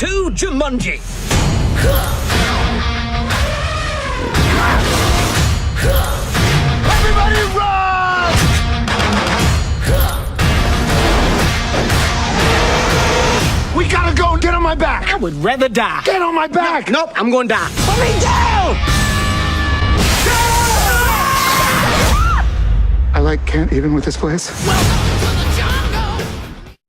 to Jumanji. Everybody run! We gotta go and get on my back. I would rather die. Get on my back. Nope, I'm going to die. Put me down! I can't even with this place.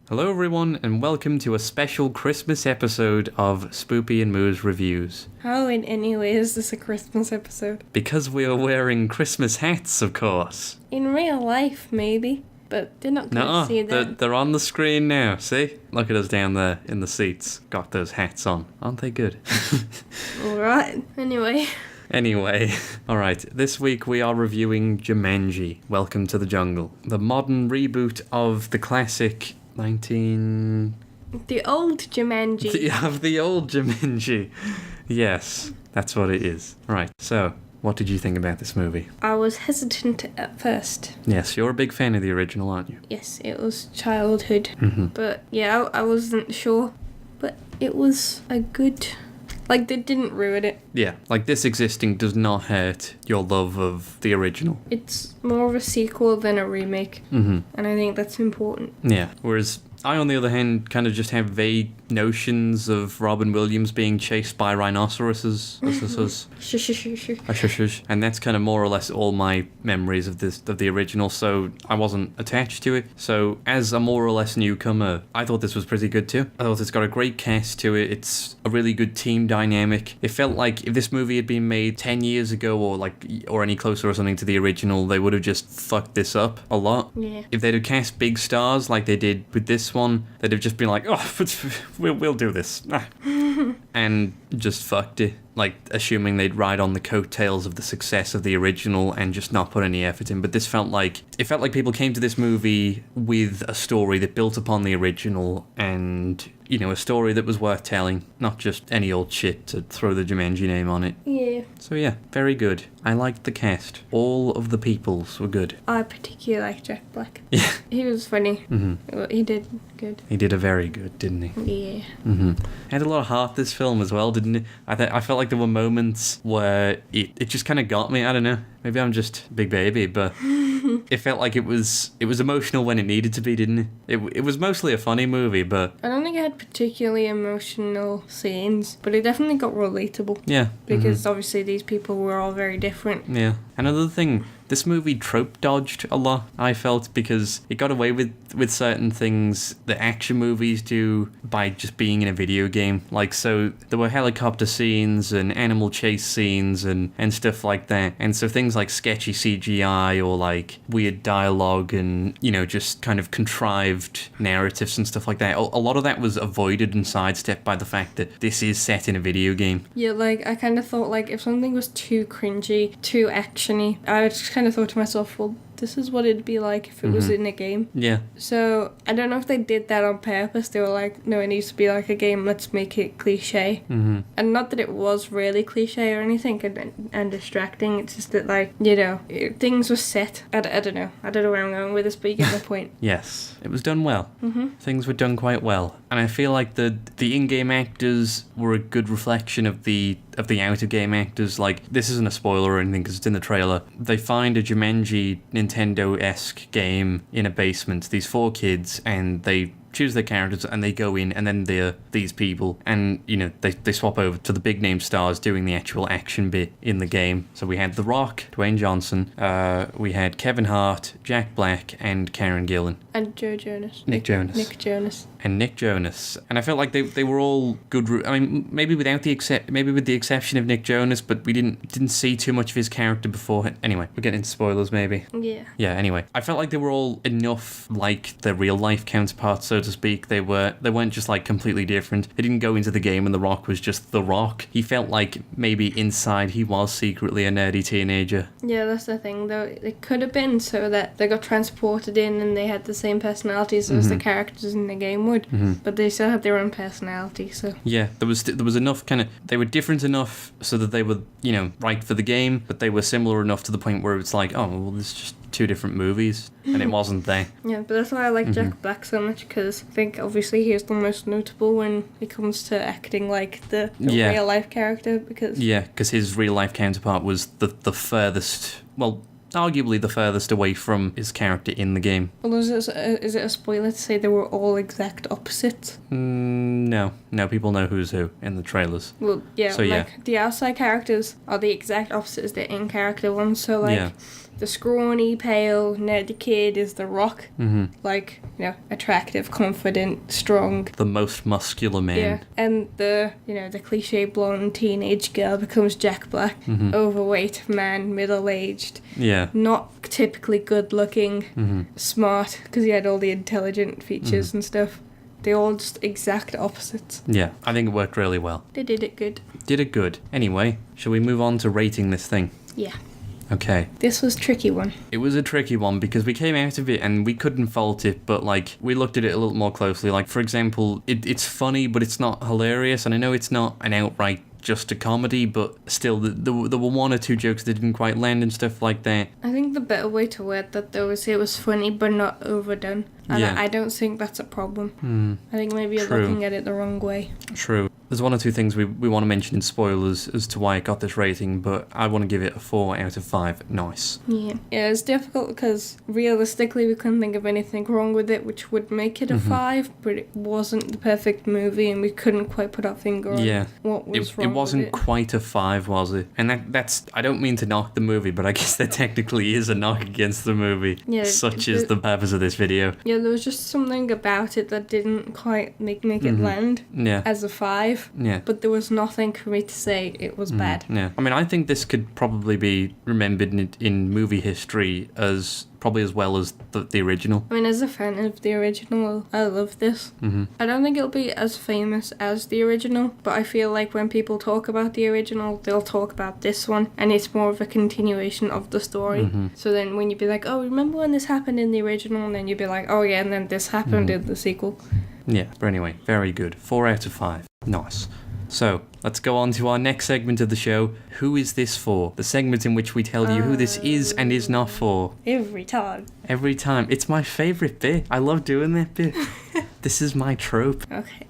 Hello everyone and welcome to a special Christmas episode of Spoopy Moo's Reviews. How in any way is this a Christmas episode? Because we are wearing Christmas hats, of course. In real life, maybe. But they're not going to see that. They're on the screen now, see? Look at us down there in the seats. Got those hats on. Aren't they good? Alright, Anyway, alright, this week we are reviewing Jumanji, Welcome to the Jungle. The modern reboot of the classic The old Jumanji. Of the old Jumanji. Yes, that's what it is. Right, so, what did you think about this movie? I was hesitant at first. Yes, you're a big fan of the original, aren't you? Yes, it was childhood. Mm-hmm. But yeah, I wasn't sure. But it was a good... Like, they didn't ruin it. Yeah, like this existing does not hurt your love of the original. It's more of a sequel than a remake. Mm-hmm. And I think that's important. Yeah, whereas I, on the other hand, kind of just have vague notions of Robin Williams being chased by rhinoceroses. And that's kind of more or less all my memories of the original, so I wasn't attached to it. So as a more or less newcomer, I thought this was pretty good too. I thought it's got a great cast to it. It's a really good team dynamic. It felt like if this movie had been made 10 years ago or any closer or something to the original, they would have just fucked this up a lot. Yeah. If they'd have cast big stars like they did with this one, they'd have just been like, oh, we'll do this. And just fucked it. Like, assuming they'd ride on the coattails of the success of the original and just not put any effort in. But this felt like people came to this movie with a story that built upon the original and, you know, a story that was worth telling, not just any old shit to throw the Jumanji name on it. Yeah. So yeah, very good. I liked the cast. All of the peoples were good. I particularly like Jack Black. Yeah. He was funny. Mm-hmm. He did good. He did a very good, didn't he? Yeah. Mm-hmm. Had a lot of heart, this film, as well, didn't it? I felt like there were moments where it just kind of got me. I don't know. Maybe I'm just a big baby, but it felt like it was emotional when it needed to be, didn't it? It was mostly a funny movie, but... I don't think it had particularly emotional scenes, but it definitely got relatable. Yeah. Because obviously these people were all very different. Yeah. Another thing, this movie trope dodged a lot, I felt, because it got away with certain things that action movies do by just being in a video game. Like, so there were helicopter scenes and animal chase scenes and stuff like that. And so things like sketchy CGI or like weird dialogue and, you know, just kind of contrived narratives and stuff like that. A lot of that was avoided and sidestepped by the fact that this is set in a video game. Yeah, like, I kind of thought, like, if something was too cringy, too actiony, I just kind of thought to myself, well, this is what it'd be like if it was in a game. Yeah. So, I don't know if they did that on purpose. They were like, no, it needs to be like a game, let's make it cliche. Mm-hmm. And not that it was really cliche or anything and distracting, it's just that, like, you know, things were set. I don't know. I don't know where I'm going with this, but you get my point. Yes. It was done well. Mm-hmm. Things were done quite well. And I feel like the in-game actors were a good reflection of the out-of-game actors. Like, this isn't a spoiler or anything because it's in the trailer. They find a Jumanji Nintendo-esque game in a basement, these 4 kids, and they choose their characters and they go in and then they're these people and, you know, they swap over to the big name stars doing the actual action bit in the game. So we had The Rock, Dwayne Johnson, we had Kevin Hart, Jack Black and Karen Gillan. And Joe Jonas. Nick Jonas. And Nick Jonas. And I felt like they were all good. I mean, maybe with the exception of Nick Jonas, but we didn't see too much of his character before. Anyway, we're getting into spoilers maybe. Yeah. Yeah, anyway. I felt like they were all enough like their real life counterparts, so to speak. They weren't just like completely different. They didn't go into the game and The Rock was just The Rock. He felt like maybe inside he was secretly a nerdy teenager. Yeah, that's the thing though. It could have been so that they got transported in and they had the same personalities as the characters in the game would, but they still have their own personality. So yeah, there was enough kind of. They were different enough so that they were, you know, right for the game, but they were similar enough to the point where it's like, oh well, this just two different movies, and it wasn't there. Yeah, but that's why I like Jack Black so much, because I think obviously he's the most notable when it comes to acting like the real life character, because... Yeah, because his real life counterpart was the furthest, well, arguably the furthest away from his character in the game. Well, is it a spoiler to say they were all exact opposites? No, people know who's who in the trailers. Well, yeah, So, the outside characters are the exact opposite as the in-character ones, so, like, the scrawny, pale, nerdy kid is the Rock. Like, attractive, confident, strong. The most muscular man. Yeah, and the cliche blonde teenage girl becomes Jack Black. Overweight man, middle-aged. Yeah. Not typically good-looking, smart, because he had all the intelligent features and stuff. They're all just exact opposites. Yeah, I think it worked really well. They did it good. Did it good. Anyway, shall we move on to rating this thing? Yeah. Okay. This was a tricky one. It was a tricky one because we came out of it and we couldn't fault it, but like we looked at it a little more closely. Like, for example, it's funny, but it's not hilarious. And I know it's not an outright just a comedy, but still, there were one or two jokes that didn't quite land and stuff like that. I think the better way to word that, though, is it was funny but not overdone. And Yeah. I don't think that's a problem. I think maybe you're True. looking at it the wrong way. True. There's one or two things we want to mention in spoilers as to why it got this rating, but I want to give it a 4 out of 5. Nice. Yeah, it's difficult because realistically we couldn't think of anything wrong with it which would make it a 5, but it wasn't the perfect movie and we couldn't quite put our finger on what was wrong It wasn't with it. quite a 5, was it? And that's I don't mean to knock the movie, but I guess there technically is a knock against the movie. Yeah, Such is the purpose of this video. Yeah, there was just something about it that didn't quite make it land Yeah. as a 5. Yeah. But there was nothing for me to say it was bad. Yeah. I mean, I think this could probably be remembered in movie history as probably as well as the original. I mean, as a fan of the original, I love this. I don't think it'll be as famous as the original, but I feel like when people talk about the original, they'll talk about this one, and it's more of a continuation of the story. So then when you'd be like, oh, remember when this happened in the original? And then you'd be like, oh yeah, and then this happened in the sequel. Yeah, but anyway, very good. 4 out of 5. Nice. So, let's go on to our next segment of the show. Who is this for? The segment in which we tell you who this is and is not for. Every time. Every time. It's my favourite bit. I love doing that bit. This is my trope. Okay.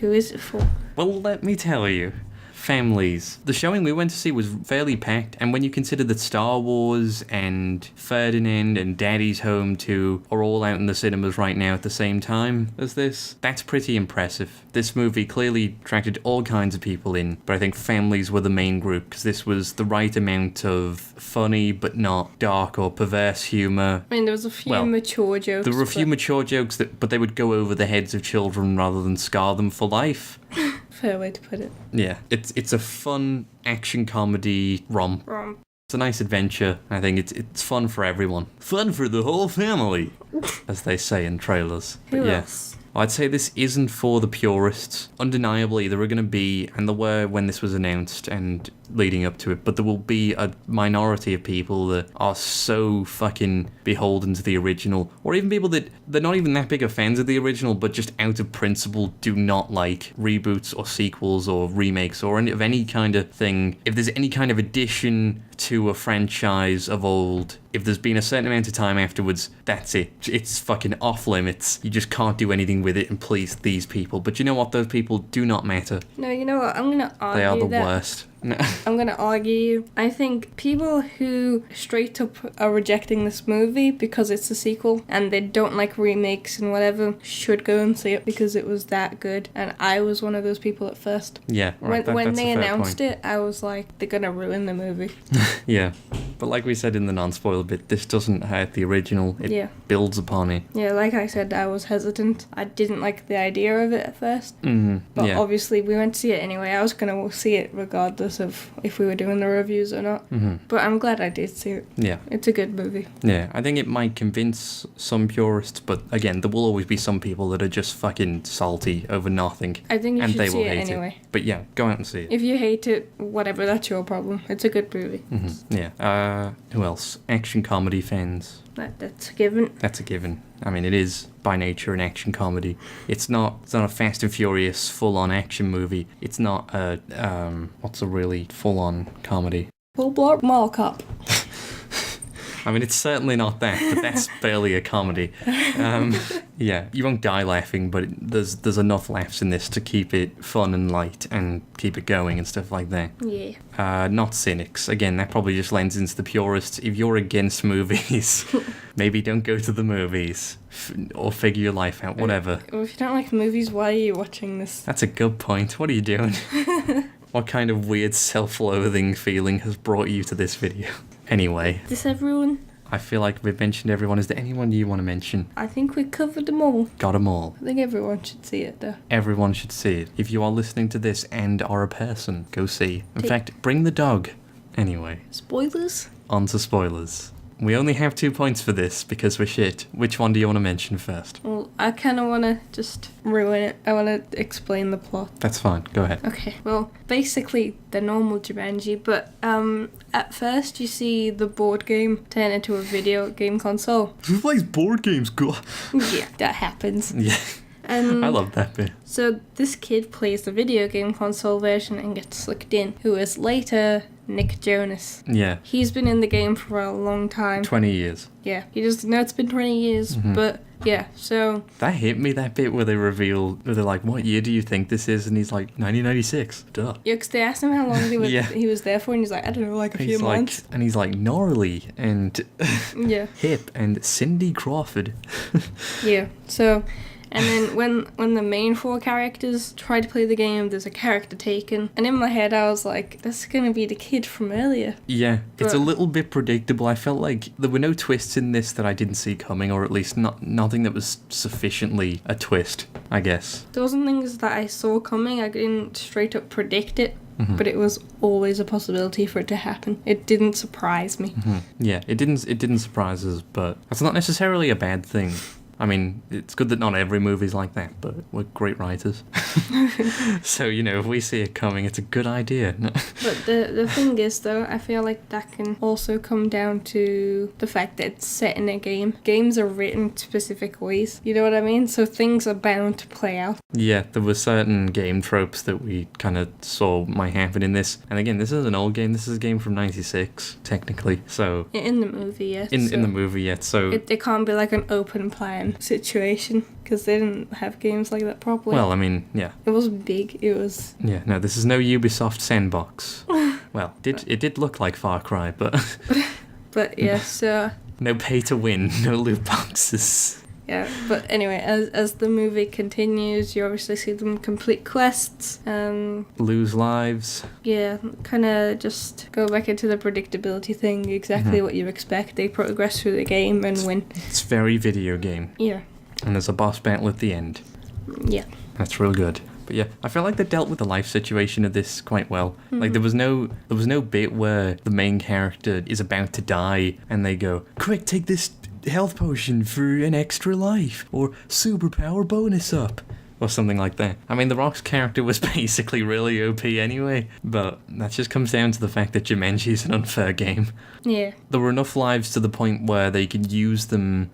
Who is it for? Well, let me tell you. Families. The showing we went to see was fairly packed, and when you consider that Star Wars and Ferdinand and Daddy's Home 2 are all out in the cinemas right now at the same time as this, that's pretty impressive. This movie clearly attracted all kinds of people in, but I think families were the main group because this was the right amount of funny but not dark or perverse humour. I mean, there was a few mature jokes. There were a few mature jokes, but they would go over the heads of children rather than scar them for life. Fair way to put it. Yeah, it's a fun action comedy romp. It's a nice adventure. I think it's fun for everyone. Fun for the whole family, as they say in trailers. Who else? I'd say this isn't for the purists. Undeniably, there are going to be, and there were when this was announced and leading up to it, but there will be a minority of people that are so fucking beholden to the original, or even people that they're not even that big of fans of the original, but just out of principle do not like reboots or sequels or remakes or of any kind of thing. If there's any kind of addition to a franchise of old, if there's been a certain amount of time afterwards, that's it. It's fucking off limits. You just can't do anything with it and please these people. But you know what? Those people do not matter. No, you know what? I'm going to argue They are the that. worst. No. I'm going to argue you. I think people who straight up are rejecting this movie because it's a sequel and they don't like remakes and whatever should go and see it because it was that good. And I was one of those people at first. Yeah, right. When That's they a fair announced point. it, I was like, they're going to ruin the movie. Yeah, but like we said in the non-spoiler bit, this doesn't hurt the original. It builds upon it. Yeah, like I said, I was hesitant. I didn't like the idea of it at first. But obviously we went to see it anyway. I was going to see it regardless of if we were doing the reviews or not. But I'm glad I did see it. Yeah. It's a good movie. Yeah, I think it might convince some purists, but again, there will always be some people that are just fucking salty over nothing. I think you and should they see will it hate anyway. But yeah, go out and see it. If you hate it, whatever, that's your problem. It's a good movie. Yeah. Who else? Action comedy fans. That's a given. That's a given. I mean, it is by nature an action comedy. It's not a Fast and Furious full-on action movie. It's not a what's a really full-on comedy? Full block mall cop. I mean, it's certainly not that, but that's barely a comedy. Yeah, you won't die laughing, but there's enough laughs in this to keep it fun and light and keep it going and stuff like that. Yeah. Not cynics. Again, that probably just lends into the purists. If you're against movies, maybe don't go to the movies or figure your life out, whatever. Well, if you don't like movies, why are you watching this? That's a good point. What are you doing? What kind of weird self-loathing feeling has brought you to this video? Anyway. Is this everyone? I feel like we've mentioned everyone. Is there anyone you want to mention? I think we covered them all. Got them all. I think everyone should see it, though. Everyone should see it. If you are listening to this and are a person, go see. In fact, bring the dog. Anyway. Spoilers? On to spoilers. We only have 2 points for this because we're shit. Which one do you want to mention first? Well, I kind of want to just ruin it. I want to explain the plot. That's fine. Go ahead. Okay, well, basically the normal Jumanji, but at first you see the board game turn into a video game console. Who plays board games? Yeah, that happens. Yeah. I love that bit. So this kid plays the video game console version and gets sucked in, who is later Nick Jonas. Yeah. He's been in the game for a long time. 20 years. Yeah, he just know it's been 20 years, but yeah, so... That hit me, that bit where they're like, what year do you think this is? And he's like, 1996. Duh. Yeah, because they asked him how long he was there for, and he's like, I don't know, like a few months. And he's like, gnarly and yeah. hip and Cindy Crawford. Yeah, so... And then when the main 4 characters try to play the game, there's a character taken. And in my head, I was like, that's going to be the kid from earlier. Yeah, it's a little bit predictable. I felt like there were no twists in this that I didn't see coming, or at least nothing that was sufficiently a twist, I guess. There wasn't things that I saw coming. I didn't straight up predict it. But it was always a possibility for it to happen. It didn't surprise me. Yeah, it didn't surprise us, but that's not necessarily a bad thing. I mean, it's good that not every movie's like that, but we're great writers. So, if we see it coming, it's a good idea. But the thing is, though, I feel like that can also come down to the fact that it's set in a game. Games are written specific ways, you know what I mean? So things are bound to play out. Yeah, there were certain game tropes that we kind of saw might happen in this. And again, this is an old game. This is a game from 96, technically. So in the movie, yeah. In the movie, yet. So it can't be like an open plan situation, because they didn't have games like that properly. Well, I mean, yeah. It wasn't big, it was... Yeah, no, this is no Ubisoft sandbox. Well, it did look like Far Cry, but... But yeah, so... No pay to win, no loot boxes. Yeah, but anyway, as the movie continues, you obviously see them complete quests and... Lose lives. Yeah, kind of just go back into the predictability thing, exactly what you expect. They progress through the game and win. It's very video game. Yeah. And there's a boss battle at the end. Yeah. That's real good. But yeah, I feel like they dealt with the life situation of this quite well. Like there was no bit where the main character is about to die and they go, quick, take this health potion for an extra life, or superpower bonus up, or something like that. I mean, The Rock's character was basically really OP anyway, but that just comes down to the fact that Jumanji is an unfair game. Yeah. There were enough lives to the point where they could use them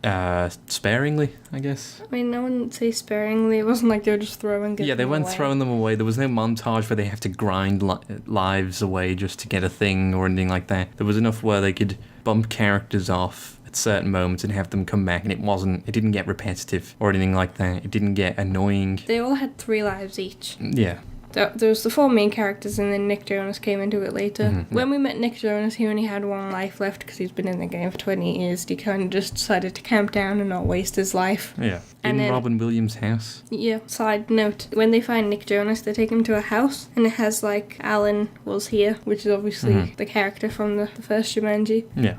sparingly, I guess. I mean, I wouldn't say sparingly. It wasn't like they were just throwing them away. Yeah, they weren't throwing them away. There was no montage where they have to grind lives away just to get a thing or anything like that. There was enough where they could bump characters off at certain moments and have them come back, and it didn't get repetitive or anything like that. It didn't get annoying. They all had 3 lives each. Yeah. There was the 4 main characters, and then Nick Jonas came into it later. When we met Nick Jonas, he only had 1 life left because he's been in the game for 20 years. He kind of just decided to camp down and not waste his life. Yeah. And in Robin Williams' house. Yeah. Side note, when they find Nick Jonas, they take him to a house, and it has like Alan was here, which is obviously the character from the first Jumanji. Yeah.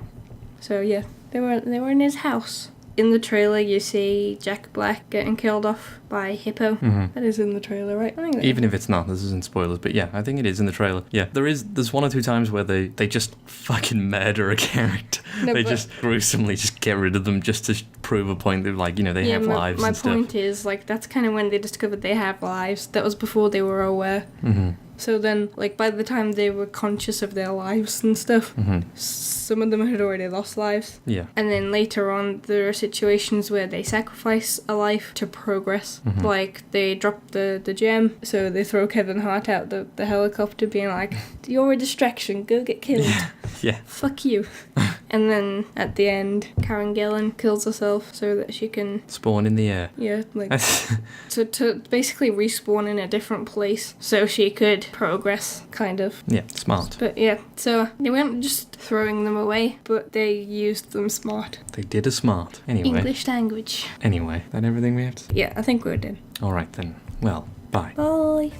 So yeah, they were in his house. In the trailer, you see Jack Black getting killed off by Hippo. That is in the trailer, right? I think even if it's not, this isn't spoilers, but yeah, I think it is in the trailer. Yeah, there's 1 or 2 times where they just fucking murder a character. No, they just gruesomely just get rid of them just to prove a point that, like, they have lives and stuff. My point is, like, that's kind of when they discovered they have lives. That was before they were aware. So then, like, by the time they were conscious of their lives and stuff, some of them had already lost lives. Yeah. And then later on, there are situations where they sacrifice a life to progress. Like, they drop the gem, so they throw Kevin Hart out the helicopter being like, you're a distraction, go get killed. Yeah. Fuck you. And then at the end, Karen Gillan kills herself so that she can, Spawn in the air. yeah, like, to basically respawn in a different place so she could progress, kind of. Yeah, smart. But yeah, so they weren't just throwing them away, but they used them smart. They did a smart. Anyway. English language. Anyway, that everything we have to say? Yeah, I think we're done. Alright then. Well, bye. Bye.